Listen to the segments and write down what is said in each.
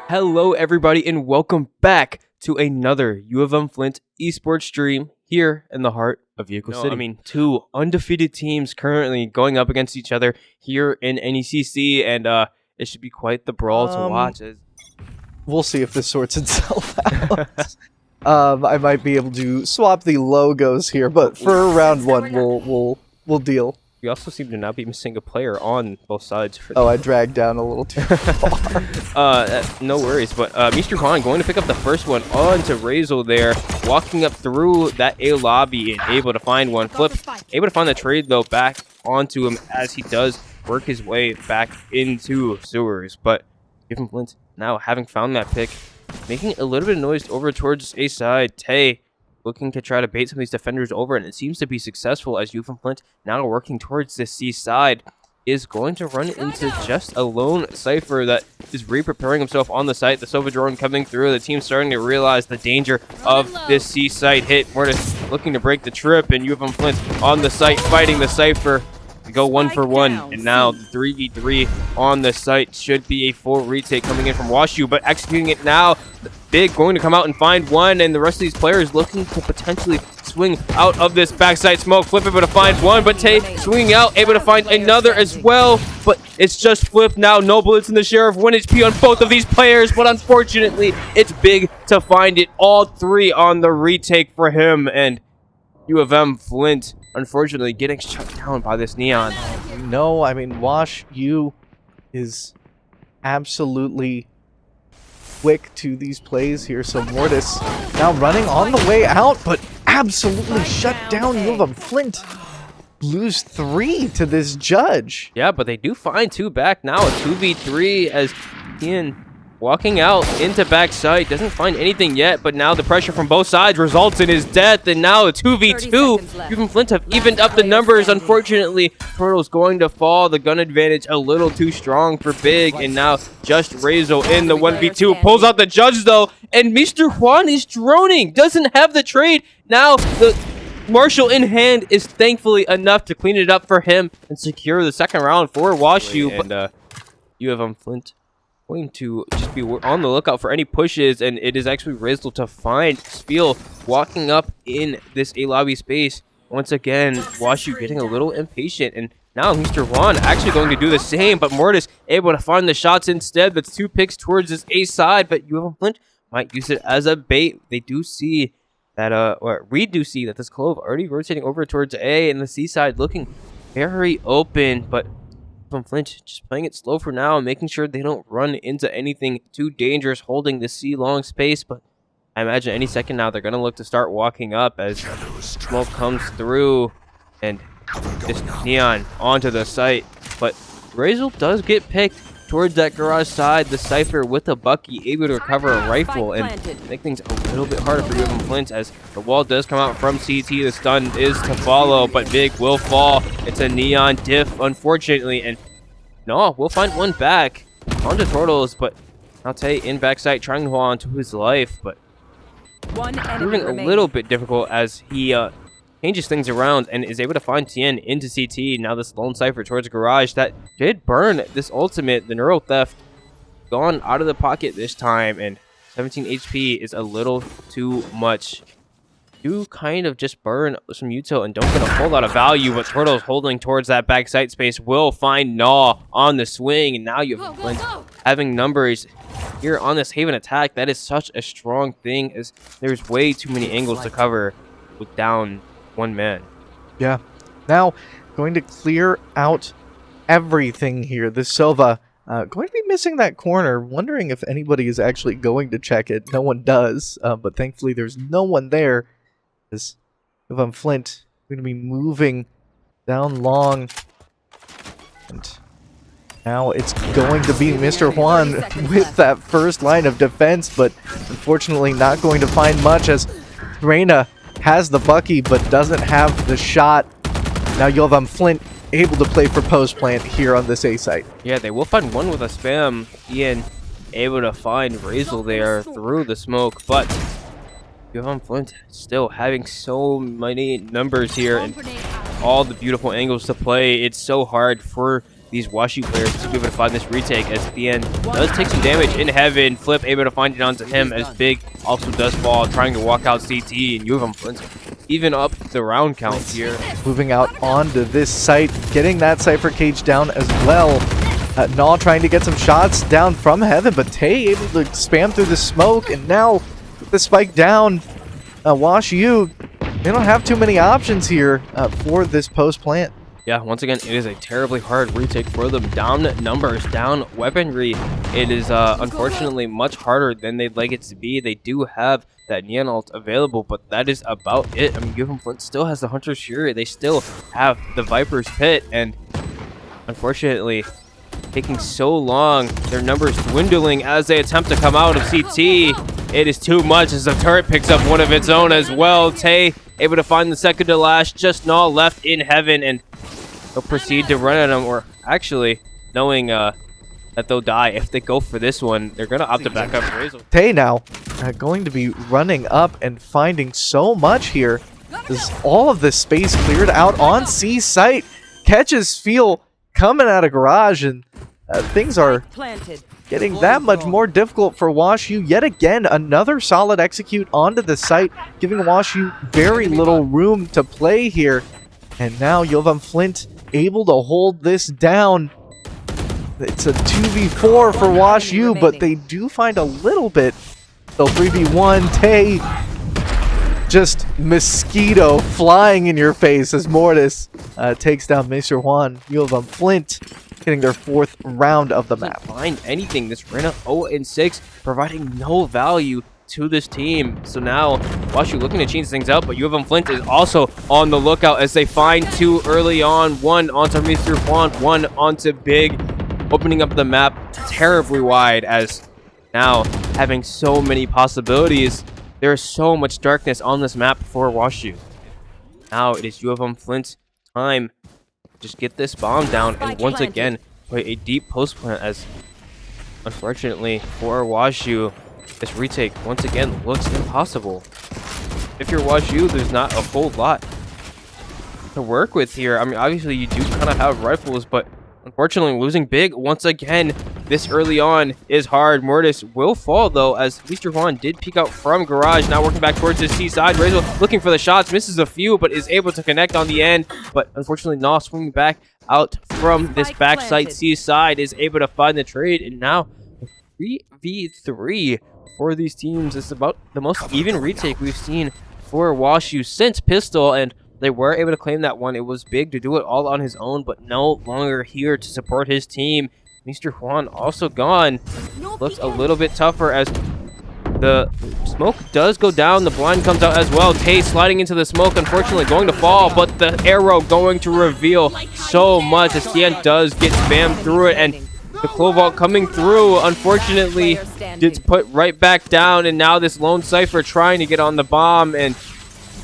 Hello everybody and welcome back to another U of M-Flint esports stream here in the heart of Vehicle City. Two undefeated teams currently going up against each other here in NECC, and it should be quite the brawl to watch. We'll see if this sorts itself out. I might be able to swap the logos here, but for round one, we'll deal. We also seem to now be missing a player on both sides. Oh, I dragged down a little too far. No worries, but Mr. Juan going to pick up the first one onto RAYZL there, walking up through that A lobby and able to find one. Flip, able to find the trade though back onto him as he does work his way back into sewers. But UM-Flint now having found that pick, making a little bit of noise over towards A side. Tay looking to try to bait some of these defenders over, and it seems to be successful as UM-Flint now working towards the C side is going to run into just a lone Cypher that is re-preparing himself on the site. The Sova drone coming through. The team starting to realize the danger of this C site hit. Mortis looking to break the trip, and UM-Flint on the site fighting the Cypher. We go 1-for-1, and now the 3v3 on the site should be a full retake coming in from WashU, but executing it now. Big going to come out and find one, and the rest of these players looking to potentially swing out of this backside smoke. Flip able to find one, but Tay swinging out, able to find another as well, but it's just Flip now. No bullets in the Sheriff, 1 HP on both of these players, but unfortunately, it's Big to find it. All three on the retake for him, and U of M-Flint unfortunately getting shut down by this Neon. No, I mean, WashU is absolutely quick to these plays here. So Mortis now running on the way out, but absolutely shut down. U of M-Flint lose 3 to this judge. Yeah, but they do find 2 back now. A 2v3 as Ian walking out into backside, doesn't find anything yet, but now the pressure from both sides results in his death, and now a 2v2. UM-Flint have evened up the numbers. Unfortunately, Turtle's going to fall. The gun advantage a little too strong for Big, and now just RAYZL in the 1v2. Pulls out the judge though, and Mr. Juan is droning. Doesn't have the trade. Now the Marshall in hand is thankfully enough to clean it up for him and secure the second round for WashU. And U of M-Flint going to just be on the lookout for any pushes, and it is actually RAYZL to find Spiel walking up in this A lobby space. Once again, WashU getting a little impatient, and now Mr. Juan actually going to do the same, but Mortis able to find the shots instead. That's 2 picks towards this A side, but U of M-Flint might use it as a bait. They do see that, or we do see that this Clove already rotating over towards A, and the C side looking very open, but UM-Flint just playing it slow for now and making sure they don't run into anything too dangerous, holding the C long space. But I imagine any second now they're going to look to start walking up as smoke comes through and this Neon onto the site. But RAYZL does get picked towards that garage side. The Cypher with a Bucky able to recover a rifle and make things a little bit harder for UM-Flint as the wall does come out from CT. The stun is to follow, but Big will fall. It's a Neon diff, unfortunately, and no, we'll find one back onto Turtles, but now Tay in backside trying to hold on to his life, but proving a little bit difficult as he changes things around and is able to find Tien into CT. Now this lone Cypher towards garage that did burn this ultimate. The Neuro Theft gone out of the pocket this time, and 17 HP is a little too much. You kind of just burn some util and don't get a whole lot of value, but Turtles holding towards that back site space will find Gnaw on the swing, and now you have Flint having numbers here on this Haven attack. That is such a strong thing as there's way too many angles to cover with down 1 man. Yeah. Now, going to clear out everything here. The Sova going to be missing that corner, wondering if anybody is actually going to check it. No one does, but thankfully there's no one there. As U of M-Flint going to be moving down long, and now it's going to be Mr. Juan with that first line of defense, but unfortunately not going to find much as Reyna has the Bucky but doesn't have the shot. Now U of M-Flint able to play for post plant here on this A site. Yeah, they will find one with a spam. Ian able to find RAYZL there through the smoke, but U of M-Flint still having so many numbers here and all the beautiful angles to play. It's so hard for these WashU players to be able to find this retake, as Thien does take some damage in heaven. Flip able to find it onto him, as Big also does fall, trying to walk out CT, and UM-Flint even up the round count here. Moving out onto this site, getting that Cypher cage down as well. Gnaw trying to get some shots down from heaven, but Tay able to spam through the smoke, and now with the spike down, WashU, they don't have too many options here for this post plant. Yeah, once again, it is a terribly hard retake for them. Down numbers, down weaponry. It is unfortunately much harder than they'd like it to be. They do have that Neon ult available, but that is about it. I mean, UM-Flint still has the Hunter's Fury. They still have the Viper's Pit, and unfortunately, taking so long, their numbers dwindling as they attempt to come out of CT. It is too much as the turret picks up one of its own as well. Tay able to find the second to last, just Gnaw left in heaven, and they'll proceed to run at him, or actually knowing that they'll die if they go for this one. They're going to opt to back up RAYZL. Tay now going to be running up and finding so much here. There's all of this space cleared out on C site. Catches feel coming out of garage, and things are getting that much more difficult for WashU. Yet again, another solid execute onto the site, giving WashU very little room to play here. And now UM-Flint able to hold this down. It's a 2v4 for WashU, but they do find a little bit. So 3v1, Tay, just mosquito flying in your face as Mortis takes down Mr. Juan. UM-Flint getting their 4th round of the map. Find anything. This Reyna 0-6, providing no value to this team. So now WashU looking to change things up, but UM-Flint is also on the lookout as they find 2 early on. One onto Mr. Juan, one onto Big, opening up the map terribly wide, as now having so many possibilities. There is so much darkness on this map for WashU. Now it is UM-Flint's time. Just get this bomb down, and once again play a deep post plant, as unfortunately for WashU, this retake once again looks impossible. If you're WashU, there's not a whole lot to work with here. I mean, obviously you do kind of have rifles, but unfortunately losing Big once again this early on is hard. Mortis will fall though, as Mr. Juan did peek out from garage. Now working back towards the C side. RAYZL looking for the shots, misses a few, but is able to connect on the end. But unfortunately, Gnaw swinging back out from this backside C side is able to find the trade, and now 3v3 for these teams. It's about the most even retake we've seen for WashU since Pistol, and they were able to claim that one. It was Big to do it all on his own, but no longer here to support his team. Mr. Juan also gone. Looks a little bit tougher as the smoke does go down. The blind comes out as well. Tay sliding into the smoke, unfortunately going to fall, but the arrow going to reveal so much as Tien does get spammed through it, and the Clovalt coming through, unfortunately, gets put right back down, and now this lone Cypher trying to get on the bomb, and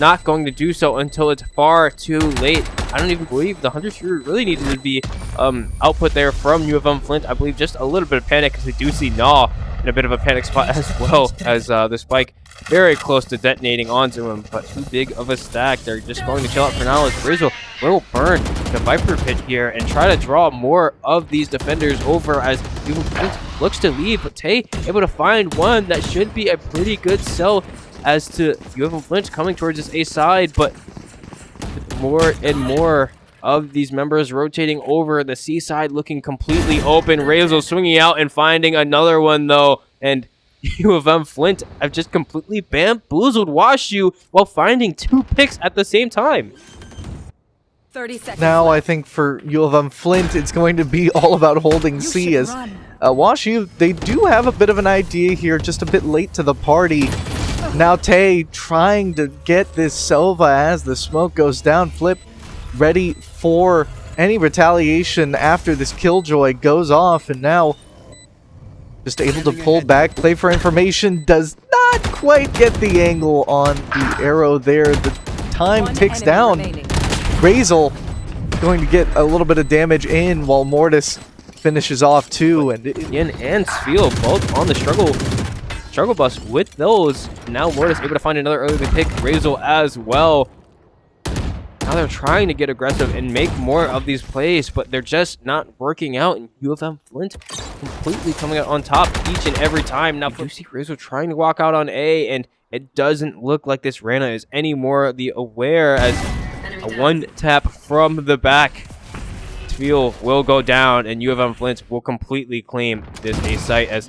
not going to do so until it's far too late. I don't even believe the Hunter's Fury really needed to be output there from UM-Flint. I believe just a little bit of panic, because we do see Gnaw in a bit of a panic spot as well, as the spike very close to detonating onto him, but too big of a stack. They're just going to chill out for now, as RAYZL will burn the Viper Pit here and try to draw more of these defenders over, as UM-Flint looks to leave, but Tay able to find one that should be a pretty good sell as to UM-Flint coming towards this A side, but more and more of these members rotating over the C side, looking completely open. RAYZL swinging out and finding another one though, and UM-Flint have just completely bamboozled WashU while finding 2 picks at the same time. 30 seconds Now left. I think for UM-Flint, it's going to be all about holding C, as WashU, they do have a bit of an idea here, just a bit late to the party. Now Tay trying to get this Sova as the smoke goes down. Flip ready for any retaliation after this Killjoy goes off, and now just able to pull back, play for information, does not quite get the angle on the arrow there. The time ticks down. RAYZL going to get a little bit of damage in while Mortis finishes off too, and Yin and Sfeel both on the struggle bus with those. Now Mortis able to find another early pick. RAYZL as well. Now they're trying to get aggressive and make more of these plays, but they're just not working out. And UM-Flint completely coming out on top each and every time. Now, you see RAYZL trying to walk out on A, and it doesn't look like this Reyna is any more the aware, as a one tap from the back. Field will go down, and UM-Flint will completely claim this A site, as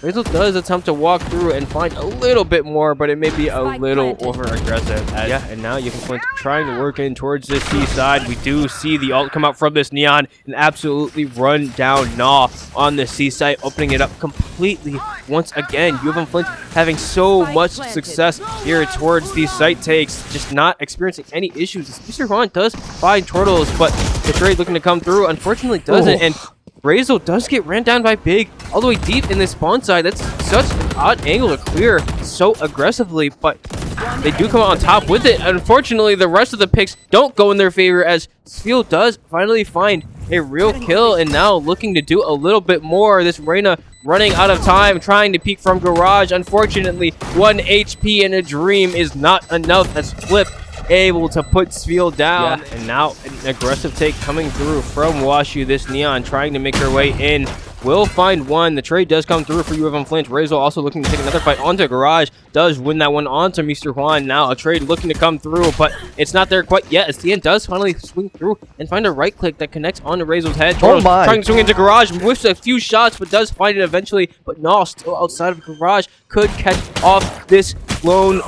RAYZL does attempt to walk through and find a little bit more, but it may be a little over aggressive. Yeah, and now UM-Flint trying to work in towards this C side. We do see the ult come out from this Neon and absolutely run down Gnaw on the C site, opening it up completely once again. UM-Flint having so much success here towards these site takes, just not experiencing any issues. Mr. Juan does find Turtles, but the trade looking to come through unfortunately doesn't, and RAYZL does get ran down by Big all the way deep in this spawn side. That's such an odd angle to clear so aggressively, but they do come out on top with it. Unfortunately, the rest of the picks don't go in their favor, as Spiel does finally find a real kill, and now looking to do a little bit more. This Reyna running out of time, trying to peek from Garage. Unfortunately, 1 HP in a dream is not enough, as Flip able to put Spiel down. Yeah. And now an aggressive take coming through from Washu. This Neon trying to make their way in. Will find one. The trade does come through for UM-Flint. RAYZL also looking to take another fight onto Garage. Does win that one onto Mr. Juan. Now a trade looking to come through, but it's not there quite yet, as TN does finally swing through and find a right click that connects onto RAYZL's head. Oh my. Trying to swing into Garage, whiffs a few shots, but does find it eventually. But Gnaw still outside of Garage, could catch off this lone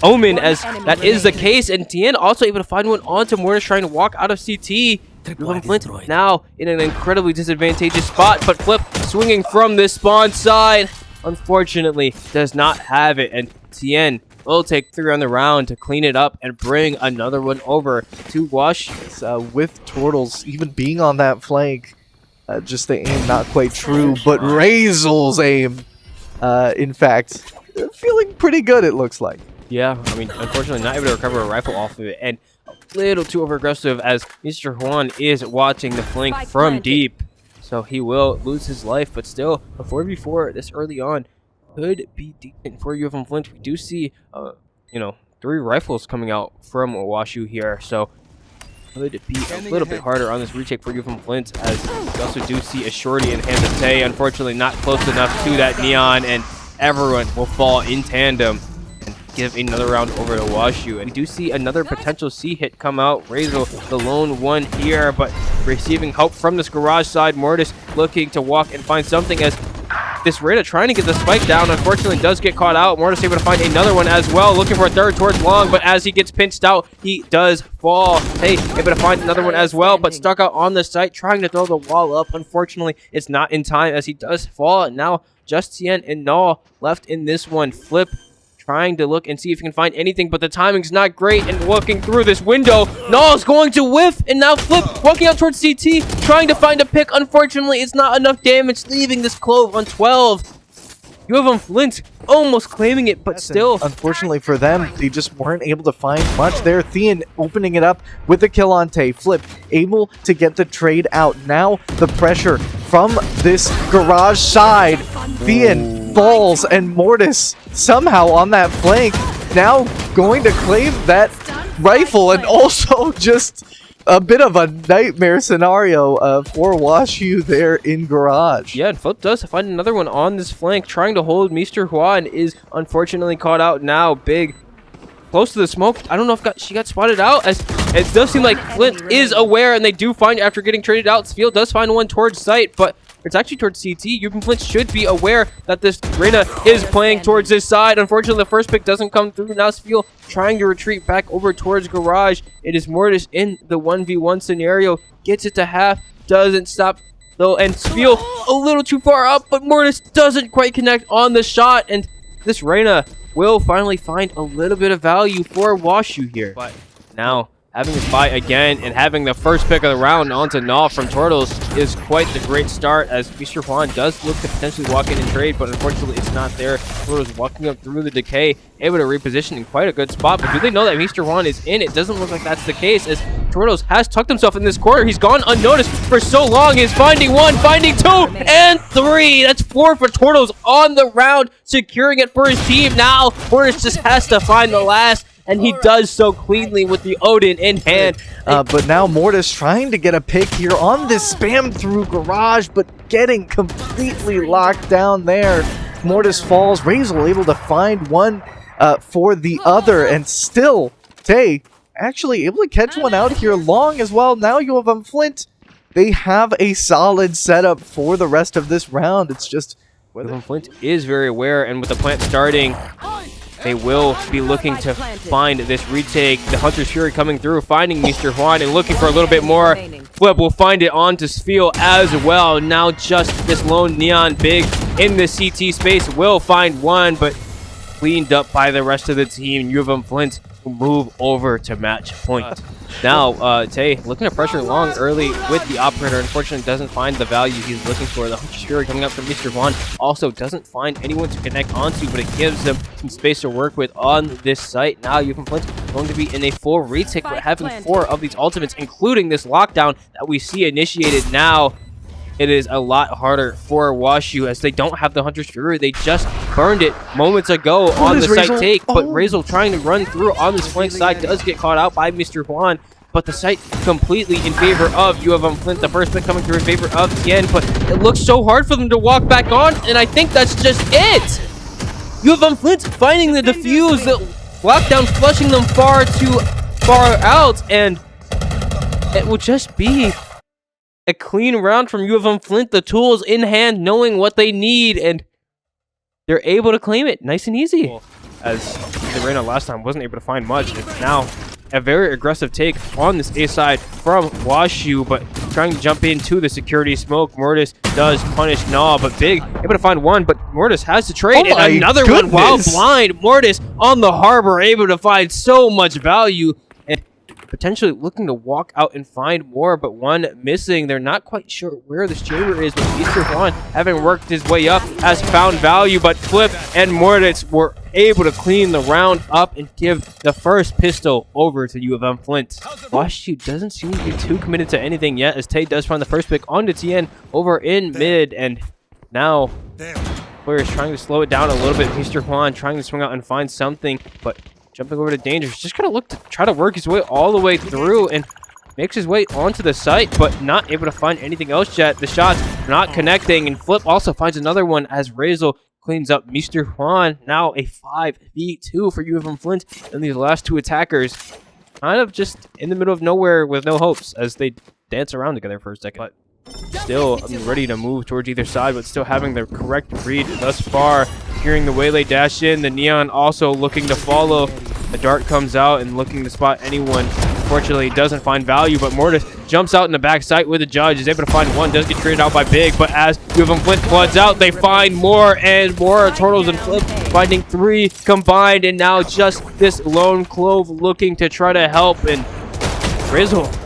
Omen, as that is the case, and TN also able to find one onto Mortis, trying to walk out of CT. UM-Flint now in an incredibly disadvantageous spot, but Flip swinging from this spawn side, unfortunately does not have it, and TN will take 3 on the round to clean it up and bring another one over to Wash. With Turtles even being on that flank, just the aim not quite true, but RAYZL's aim, in fact, feeling pretty good, it looks like. Yeah, I mean, unfortunately not able to recover a rifle off of it, and a little too over-aggressive, as Mr. Juan is watching the flank from deep. So he will lose his life, but still, a 4v4 this early on could be decent for UM-Flint. We do see, 3 rifles coming out from Washu here, so could be a little bit harder on this retake for UM-Flint, as we also do see a shorty in hand of Tay. Unfortunately, not close enough to that Neon, and everyone will fall in tandem. Give another round over to Washu, and we do see another potential C hit come out. RAYZL the lone one here, but receiving help from this Garage side. Mortis looking to walk and find something, as this Reyna trying to get the spike down, unfortunately does get caught out. Mortis able to find another one as well, looking for a third towards Long, but as he gets pinched out, he does fall. Hey, able to find another one as well, but stuck out on the site, trying to throw the wall up. Unfortunately, it's not in time, as he does fall. And now just Tien and Gnaw left in this one. Flip trying to look and see if he can find anything, but the timing's not great, and looking through this window, Gnaw's going to whiff, and now Flip walking out towards CT, trying to find a pick. Unfortunately, it's not enough damage, leaving this Clove on 12. UM-Flint almost claiming it, but still. Unfortunately for them, they just weren't able to find much there. Thean opening it up with the kill on Tay. Flip able to get the trade out. Now the pressure from this Garage side. Thean falls, and Mortis somehow on that flank, now going to claim that rifle, and also just a bit of a nightmare scenario for Washu there in Garage. Yeah, and Flip does find another one on this flank, trying to hold Mr. Juan, is unfortunately caught out now. Big close to the smoke. I don't know if she got spotted out, as it does seem like Flint is aware, and they do find, after getting traded out, Field does find one towards site, but it's actually towards CT. UM-Flint should be aware that this Reyna is playing towards this side. Unfortunately, the first pick doesn't come through. Now Spiel trying to retreat back over towards Garage. It is Mortis in the 1v1 scenario. Gets it to half. Doesn't stop though. And Spiel a little too far up, but Mortis doesn't quite connect on the shot. And this Reyna will finally find a little bit of value for Washu here. But now, having to fight again and having the first pick of the round onto Gnaw from Turtles is quite the great start, as Mr. Juan does look to potentially walk in and trade, but unfortunately it's not there. Turtles walking up through the decay, able to reposition in quite a good spot, but do they know that Mr. Juan is in? It doesn't look like that's the case, as Turtles has tucked himself in this corner. He's gone unnoticed for so long. He's finding 1, finding 2, and 3. That's 4 for Turtles on the round, securing it for his team. Now Mortis just has to find the last, and he does so cleanly with the Odin in hand. But now Mortis trying to get a pick here on this spam through garage, but getting completely locked down there. Mortis falls. RAYZL able to find one for the other, and still Tay actually able to catch one out here long as well. Now UM-Flint, they have a solid setup for the rest of this round. It's just UM-Flint is very aware, and with the plant starting, they will be looking to find this retake. The Hunter's Fury coming through, finding Mr. Juan and looking for a little bit more. Flip will find it onto Sfeel as well. Now just this lone Neon Big in the CT space will find one, but cleaned up by the rest of the team. UM-Flint will move over to match point. Now, Tay looking to pressure long early with the operator. Unfortunately, doesn't find the value he's looking for. The Hunter's Fury coming up from Mr. Juan also doesn't find anyone to connect onto, but it gives them some space to work with on this site. Now, UM-Flint going to be in a full retake, but having 4 of these ultimates, including this lockdown that we see initiated now. It is a lot harder for WashU as they don't have the Hunter's Fury. They just burned it moments ago on the site take, but RAYZL trying to run through on this flank side does get caught out by Mr. Juan, but the site completely in favor of UM-Flint. The first pick coming through in favor of Tien, but it looks so hard for them to walk back on, and I think that's just it. UM-Flint finding the defuse, the lockdown flushing them far too far out, and it will just be a clean round from UM-Flint, the tools in hand, knowing what they need, and they're able to claim it nice and easy. As Serena last time wasn't able to find much, it's now a very aggressive take on this A side from WashU, but trying to jump into the security smoke. Mortis does punish Gnaw, but Big able to find one, but Mortis has to trade, and another one while blind. Mortis on the harbor, able to find so much value, and potentially looking to walk out and find more, but one missing. They're not quite sure where this chamber is, but Mr. Juan, having worked his way up, has found value, but Flip and Mortis were able to clean the round up and give the first pistol over to UM-Flint. WashU doesn't seem to be too committed to anything yet, as Tay does find the first pick onto Tien over in mid, and now players trying to slow it down a little bit. Mr. Juan trying to swing out and find something, but jumping over to Dangerous, just gonna look to try to work his way all the way through and makes his way onto the site, but not able to find anything else yet. The shots not connecting, and Flip also finds another one as RAYZL cleans up Mr. Juan. Now a 5v2 for UM-Flint, and these last 2 attackers kind of just in the middle of nowhere with no hopes as they dance around together for a second. But still ready to move towards either side, but still having the correct read thus far. Hearing the Waylay dash in, the Neon also looking to follow. The dart comes out and looking to spot anyone. Unfortunately, doesn't find value, but Mortis jumps out in the back sight with the judge. Is able to find one, does get traded out by Big, but as UM-Flint floods out, they find more and more. Turtles and Flip finding 3 combined, and now just this lone Clove looking to try to help, and RAYZL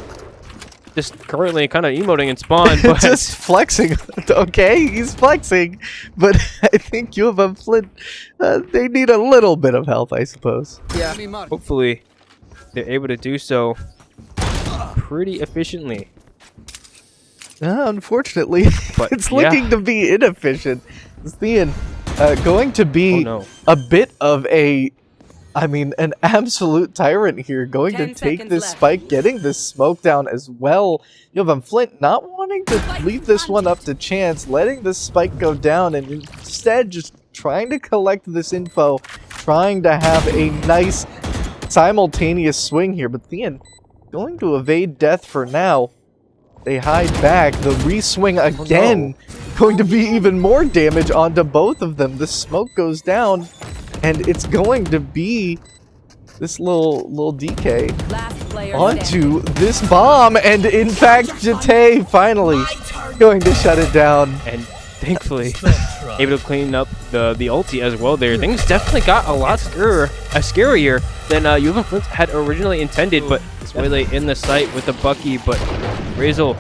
just currently kind of emoting in spawn, but just flexing. Okay, he's flexing, but I think UM-Flint, they need a little bit of help, I suppose. Yeah. Hopefully they're able to do so pretty efficiently. Unfortunately, but it's looking to be inefficient. It's going to be a bit of a, I mean, an absolute tyrant here, going to take this spike, getting this smoke down as well. UM-Flint not wanting to leave this one up to chance, letting this spike go down, and instead just trying to collect this info, trying to have a nice simultaneous swing here. But Thien going to evade death for now. They hide back. The re-swing again, going to be even more damage onto both of them. The smoke goes down, and it's going to be this little DK onto this bomb, and in fact, Jate finally going to shut it down. And thankfully, able to clean up the ulti as well there. Things definitely got a lot scarier than UM-Flint had originally intended, but this Waylay in the site with the Bucky, but RAYZL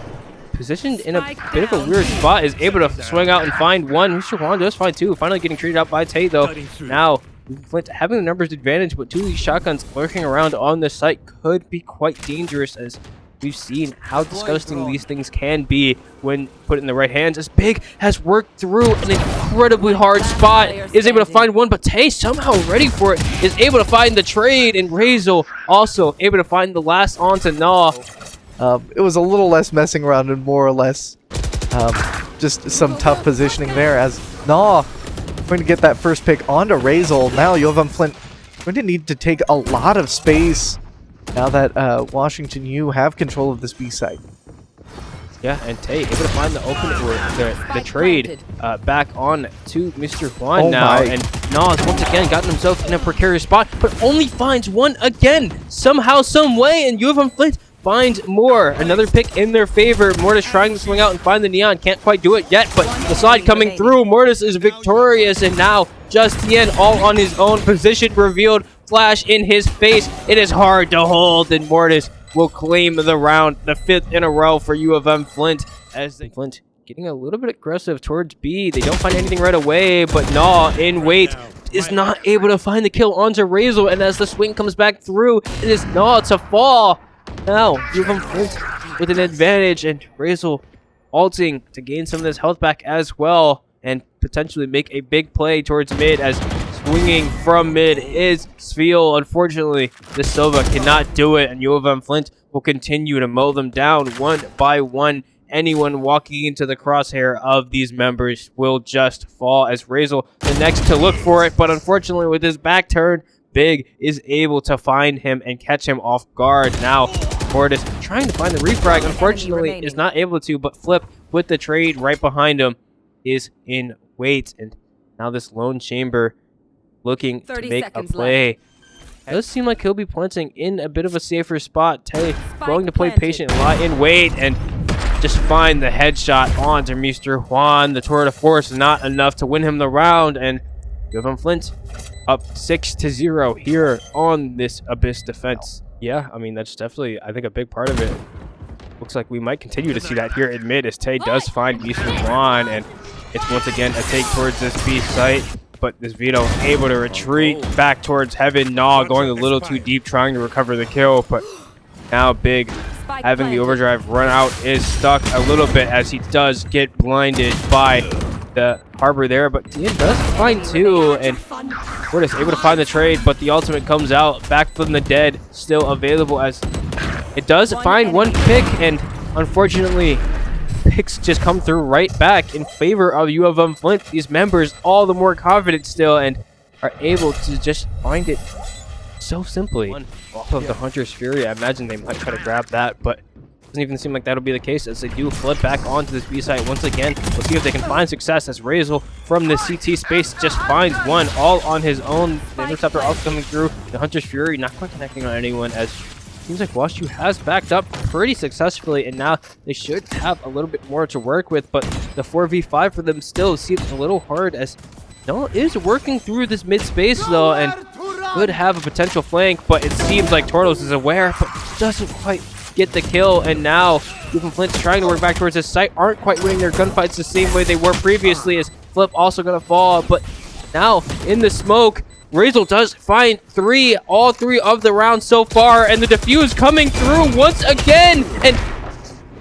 positioned in a bit of a weird spot is able to swing out and find one. Mr. Juan does find 2, finally getting treated out by Tay though. Now UM-Flint having the numbers advantage, but 2 of these shotguns lurking around on the site could be quite dangerous, as we've seen how disgusting these things can be when put in the right hands. As Big has worked through an incredibly hard spot, is able to find one, but Tay somehow ready for it, is able to find the trade, and RAYZL also able to find the last onto Gnaw. It was a little less messing around and more or less just some tough positioning there, as Gnaw going to get that first pick onto RAYZL. Now UM-Flint going to need to take a lot of space now that Washington U have control of this B site. Yeah, and Tay able to find the open the trade back on to Mr. Juan now. My. And Gnaw has once again gotten himself in a precarious spot, but only finds one again somehow, some way, and UM-Flint finds more. Another pick in their favor. Mortis trying to swing out and find the Neon. Can't quite do it yet, but the slide coming through. Mortis is victorious, and now Justien all on his own. Position revealed. Flash in his face. It is hard to hold, and Mortis will claim the round, the 5th in a row for UM-Flint. As Flint getting a little bit aggressive towards B. They don't find anything right away, but Gnaw in wait is not able to find the kill onto RAYZL, and as the swing comes back through, it is Gnaw to fall. Now, UM-Flint with an advantage, and RAYZL ulting to gain some of this health back as well, and potentially make a big play towards mid, as swinging from mid is Sveal. Unfortunately, the Silva cannot do it, and UM-Flint will continue to mow them down one by one. Anyone walking into the crosshair of these members will just fall, as RAYZL the next to look for it, but unfortunately with his back turned, Big is able to find him and catch him off guard. Now, Mortis trying to find the refrag, unfortunately is not able to, but Flip with the trade right behind him is in wait. And now this lone chamber looking to make a play. It does seem like he'll be planting in a bit of a safer spot. Tay going to play patient and lie in wait and just find the headshot onto Mr. Juan. The tour de force is not enough to win him the round, and UM-Flint up 6-0 here on this Abyss defense. Yeah, I mean, that's definitely, I think, a big part of it. Looks like we might continue to see that here in mid, as Tay does find Mr. Juan, and it's once again a take towards this B site, but this Vito able to retreat back towards Heaven. Gnaw going a little too deep, trying to recover the kill, but now Big having the overdrive run out is stuck a little bit, as he does get blinded by the harbor there, but Dian does find two, and Mortis able to find the trade, but the ultimate comes out back from the dead, still available, as it does find one pick, and unfortunately picks just come through right back in favor of UM-Flint. These members all the more confident still, and are able to just find it so simply off of the Hunter's Fury. I imagine they might try to grab that, but doesn't even seem like that'll be the case, as they do flip back onto this B site once again. We'll see if they can find success, as RAYZL from the CT space just finds one all on his own. The interceptor also coming through. The Hunter's Fury not quite connecting on anyone, as seems like WashU has backed up pretty successfully, and now they should have a little bit more to work with, but the 4v5 for them still seems a little hard, as Noah is working through this mid space though, and could have a potential flank, but it seems like Tortos is aware, but doesn't quite get the kill. And now UM-Flint's trying to work back towards this site, aren't quite winning their gunfights the same way they were previously, as Flip also gonna fall. But now in the smoke, RAYZL does find all three of the rounds so far, and the defuse coming through once again, and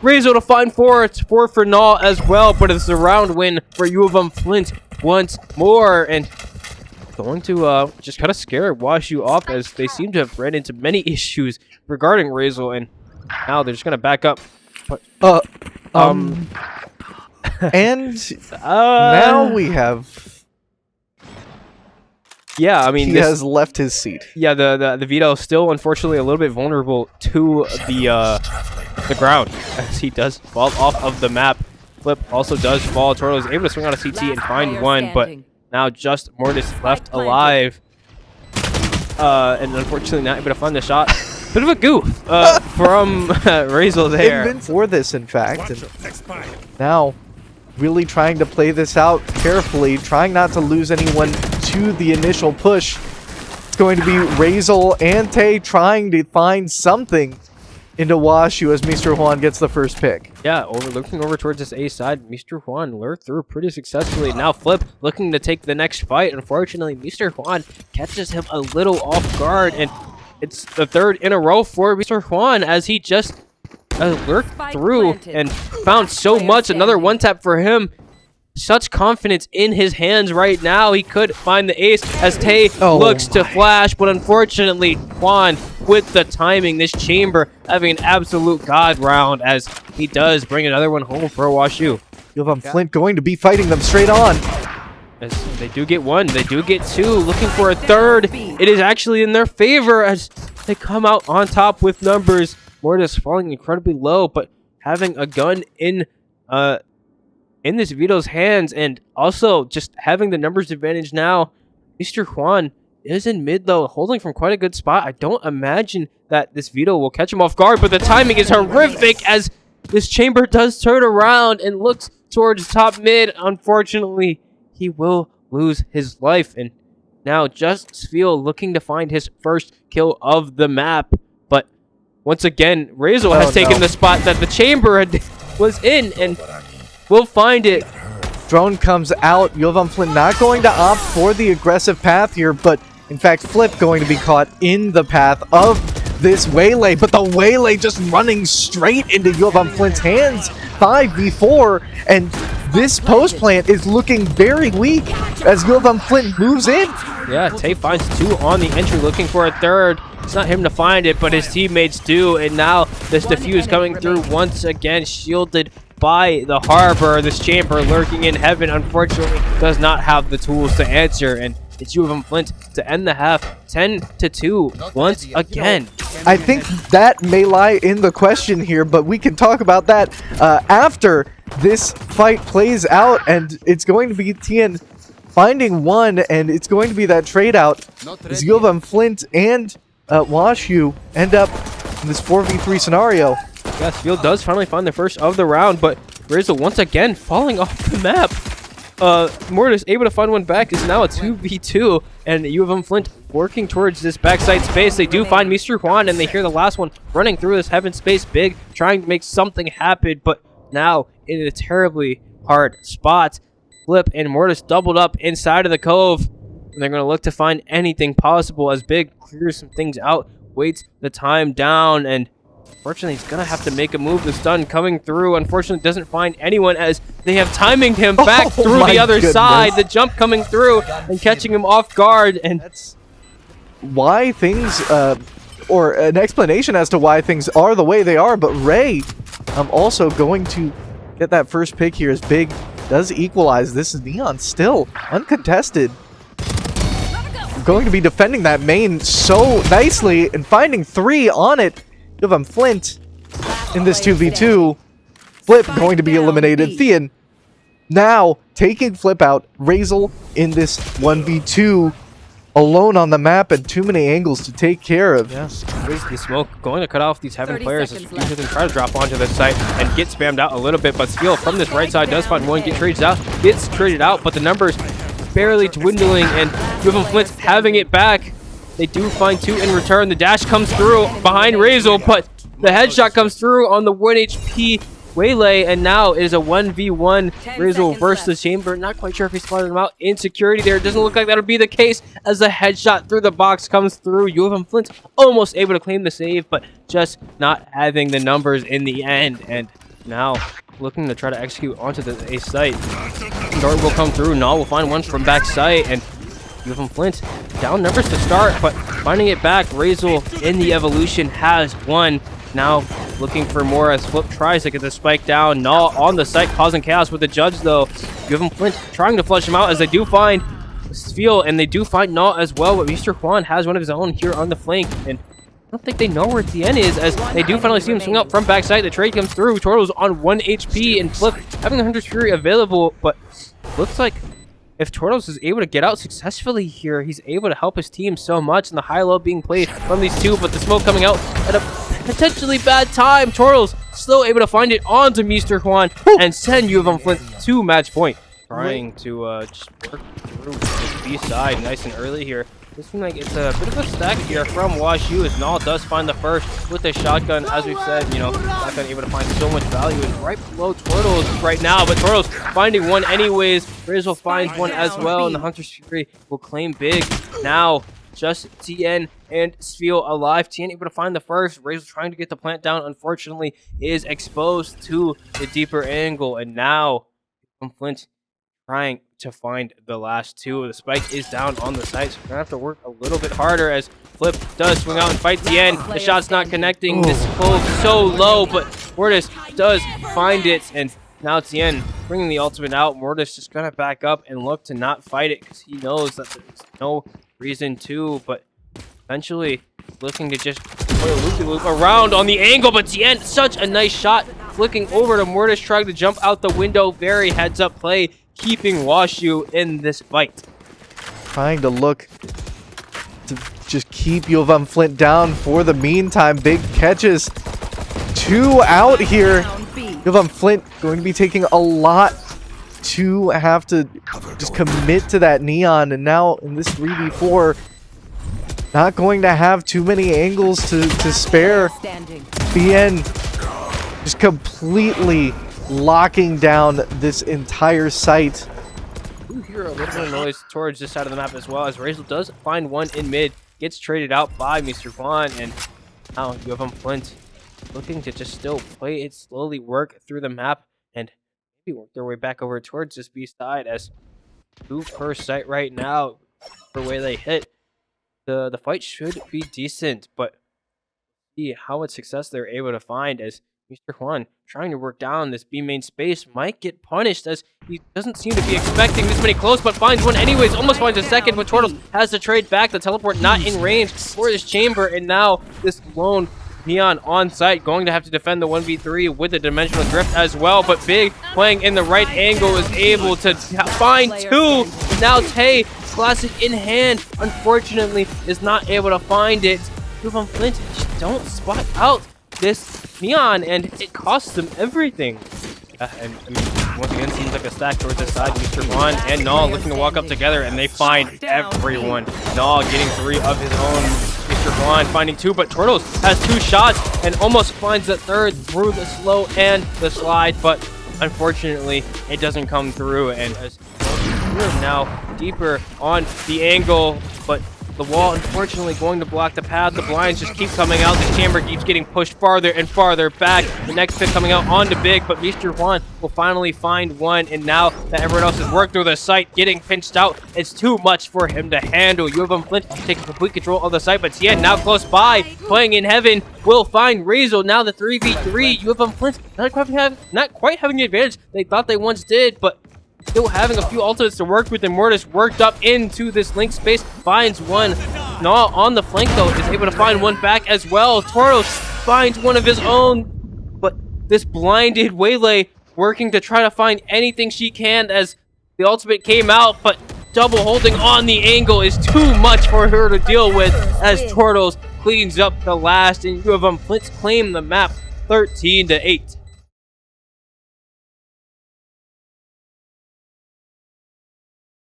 RAYZL to find four. It's 4 for Gnaw as well, but it's a round win for UM-Flint once more, and going to just kind of scare WashU off, as they seem to have ran into many issues regarding RAYZL, and now they're just gonna back up. But, and now we have. Yeah, I mean, he has left his seat. Yeah, the Vito is still unfortunately a little bit vulnerable to the ground, as he does fall off of the map. Flip also does fall. Torto is able to swing on a CT and find one, but now just Mortis left alive, and unfortunately not able to find the shot. Bit of a goof from RAYZL there. For this, in fact, and now really trying to play this out carefully, trying not to lose anyone to the initial push. It's going to be RAYZL and Tay trying to find something into WashU, as Mr. Juan gets the first pick. Yeah, looking over towards this A side, Mr. Juan lurked through pretty successfully. Now Flip looking to take the next fight. Unfortunately, Mr. Juan catches him a little off guard, and it's the 3rd in a row for Mr. Juan, as he just lurked Spike through planted. and found so Player much. Another standing. one tap for him. Such confidence in his hands right now. He could find the ace as Tay looks to flash, but unfortunately, Juan with the timing. This chamber having an absolute god round as he does bring another one home for WashU. UM-Flint going to be fighting them straight on. As they do get one, they do get two, looking for a third. It is actually in their favor as they come out on top with numbers. Mortis falling incredibly low, but having a gun in this Vito's hands, and also just having the numbers advantage now. Mr. Juan is in mid though, holding from quite a good spot. I don't imagine that this Vito will catch him off guard, but the timing is horrific as this chamber does turn around and looks towards top mid. Unfortunately, he will lose his life, and now just Sfeel looking to find his first kill of the map. But once again, RAYZL has taken the spot that the chamber was in, and we'll find it. Drone comes out. UM-Flint not going to opt for the aggressive path here, but in fact, Flip going to be caught in the path of this waylay, but the waylay just running straight into UM-Flint's hands. 5v4, and this post plant is looking very weak as UM-Flint moves in. Yeah, Tay finds two on the entry, looking for a third. It's not him to find it, but his teammates do, and now this defuse coming through once again, shielded by the harbor. This chamber lurking in heaven, unfortunately, does not have the tools to answer, and it's UM-Flint to end the half 10-2 once again. I think that may lie in the question here, but we can talk about that after this fight plays out, and it's going to be TN finding one, and it's going to be that trade out as UM-Flint and WashU end up in this 4v3 scenario. Yes, Field does finally find the first of the round, but RAYZL once again falling off the map. Mortis able to find one back, is now a 2v2, and UM-Flint working towards this backside space. They do find Mr. Juan, and they hear the last one running through this heaven space big, trying to make something happen, but now in a terribly hard spot. Flip and Mortis doubled up inside of the cove, and they're going to look to find anything possible as Big clears some things out, waits the time down, and unfortunately, he's going to have to make a move. The stun coming through, unfortunately, doesn't find anyone as they have timing him back through the other side. The jump coming through and catching him off guard. And that's why things, or an explanation as to why things are the way they are. But Ray also going to get that first pick here as Big does equalize. This is Neon still uncontested. Going to be defending that main so nicely and finding three on it. UM-Flint in this 2v2. Flip going to be eliminated. Thean now taking Flip out. RAYZL in this 1v2 alone on the map and too many angles to take care of. yes, the smoke going to cut off these heaven 30 players as seconds usually left. they try to drop onto the site and get spammed out a little bit. But Sfeel from this right side does find one, gets traded out, but the numbers barely dwindling, and UM-Flint having it back. They do find two in return. The dash comes through behind RAYZL, but the headshot comes through on the 1 HP waylay, and now it is a 1v1 RAYZL versus the chamber. Not quite sure if he spotted him out in security there. It doesn't look like that'll be the case as the headshot through the box comes through. UM-Flint almost able to claim the save, but just not having the numbers in the end. And now looking to try to execute onto the A site. Dart will come through. Null will find one from back site, and UM-Flint down numbers to start, but finding it back. RAYZL in the evolution has one. Now looking for more as Flip tries to get the spike down. Null on the site causing chaos with the judge though. UM-Flint trying to flush him out as they do find Sfeel, and they do find Null as well, but Mr. Juan has one of his own here on the flank, and I don't think they know where TN is as they do finally see him swing up from backside. The trade comes through. Turtles on 1 HP, and Flip having the Hunter's Fury available, but looks like if Turtles is able to get out successfully here, he's able to help his team so much, and the high-low being played from these two, but the smoke coming out at a potentially bad time. Turtles still able to find it onto Mr. Juan and send UM-Flint to match point. Trying to just work through this B side nice and early here. This seems like it's a bit of a stack here from WashU as Null does find the first with a shotgun. As we've said, you know, shotgun able to find so much value is right below Turtles right now, but Turtles finding one anyways. RAYZL finds one as well, and the Hunter's Fury will claim Big. Now just Tien and Sfeel alive. Tien able to find the first. RAYZL trying to get the plant down, unfortunately, is exposed to the deeper angle. And now UM-Flint trying to find the last two. The spike is down on the site, so we're gonna have to work a little bit harder as Flip does swing out and fight Tien. The shot's not connecting. This clove so low, but Mortis does find it, and now Tien bringing the ultimate out. Mortis just gonna back up and look to not fight it because he knows that there's no reason to, but eventually looking to just play a loop-de-loop around on the angle, but Tien, such a nice shot, flicking over to Mortis, trying to jump out the window. Very heads-up play, keeping Washu in this fight. Trying to look to just keep UM-Flint down for the meantime. Big catches. 2 out here. UM-Flint going to be taking a lot to have to just commit to that neon, and now in this 3v4 not going to have too many angles to spare. BN just completely locking down this entire site. You hear a little bit of noise towards this side of the map as well, as RAYZL does find one in mid, gets traded out by Mr. Juan, and now UM-Flint looking to just still play it slowly, work through the map, and maybe work their way back over towards this B side, as 2 per site right now for where they hit. The fight should be decent, but see how much success they're able to find, as Mr. Juan trying to work down this B main space might get punished, as he doesn't seem to be expecting this many close, but finds one anyways, almost finds a second, but Turtles has to trade back. The teleport not in range for this chamber, and now this lone Neon on site going to have to defend the 1v3 with the dimensional drift as well, but Big playing in the right angle is able to find 2. Now Tay, classic in hand, unfortunately is not able to find it. UM-Flint don't spot out this Neon, and it costs them everything. And once again, seems like a stack towards this side. Mr. Juan and Null looking to walk up together, and they find everyone. Null getting 3 of his own. Mr. Juan finding 2, but Turtles has 2 shots and almost finds the 3rd through the slow and the slide, but unfortunately it doesn't come through. And as we're now deeper on the angle, but the wall unfortunately going to block the path. The blinds just keep coming out. This chamber keeps getting pushed farther and farther back. The next pick coming out onto Big, but Mr. Juan will finally find one, and now that everyone else has worked through the site, getting pinched out, it's too much for him to handle. UM-Flint taking complete control of the site, but Tien now close by, playing in heaven, will find RAYZL. Now the 3v3, UM-Flint not quite having the advantage they thought they once did, but still having a few ultimates to work with, and Mortis worked up into this link space, finds one. Gnaw on the flank though is able to find one back as well. Toros finds one of his own, but this blinded Waylay working to try to find anything she can as the ultimate came out, but double holding on the angle is too much for her to deal with, as Turtles cleans up the last, and UM-Flint claim the map 13-8.